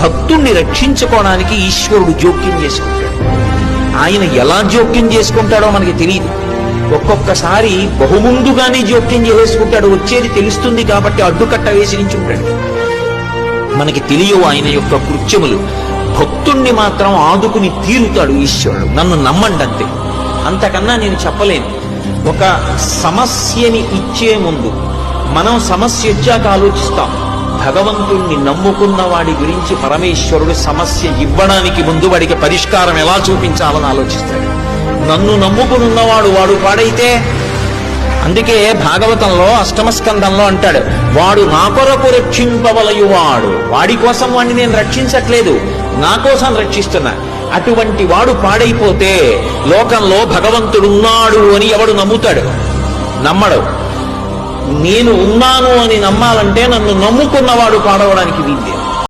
భక్తుణ్ణి రక్షించుకోవడానికి ఈశ్వరుడు జోక్యం చేసుకుంటాడు. ఆయన ఎలా జోక్యం చేసుకుంటాడో మనకి తెలియదు. ఒక్కొక్కసారి బహుముందుగానే జోక్యం చేసుకుంటాడు. వచ్చేది తెలుస్తుంది కాబట్టి అడ్డుకట్ట వేసి నించుంటాడు. మనకి తెలియవు ఆయన యొక్క కృత్యములు. భక్తుణ్ణి మాత్రం ఆదుకుని తీరుతాడు ఈశ్వరుడు. నన్ను నమ్మండి అంతే, అంతకన్నా నేను చెప్పలేను. ఒక సమస్యని ఇచ్చే ముందు మనం సమస్య వచ్చాక ఆలోచిస్తాం. భగవంతుణ్ణి నమ్ముకున్న వాడి గురించి పరమేశ్వరుడు సమస్య ఇవ్వడానికి ముందు వాడికి పరిష్కారం ఎలా చూపించాలని ఆలోచిస్తాడు. నన్ను నమ్ముకునున్నవాడు వాడు పాడైతే, అందుకే భాగవతంలో అష్టమ స్కంధంలో అంటాడు, వాడు నా కొరకు రక్షింపవలయువాడు. వాడి కోసం వాడిని నేను రక్షించట్లేదు, నా కోసం రక్షిస్తున్నా. అటువంటి వాడు పాడైపోతే లోకంలో భగవంతుడున్నాడు అని ఎవడు నమ్ముతాడు? నమ్మడు. నేను ఉన్నాను అని నమ్మాలంటే నన్ను నమ్ముకున్నవాడు పాడవడానికి వీల్లేదు.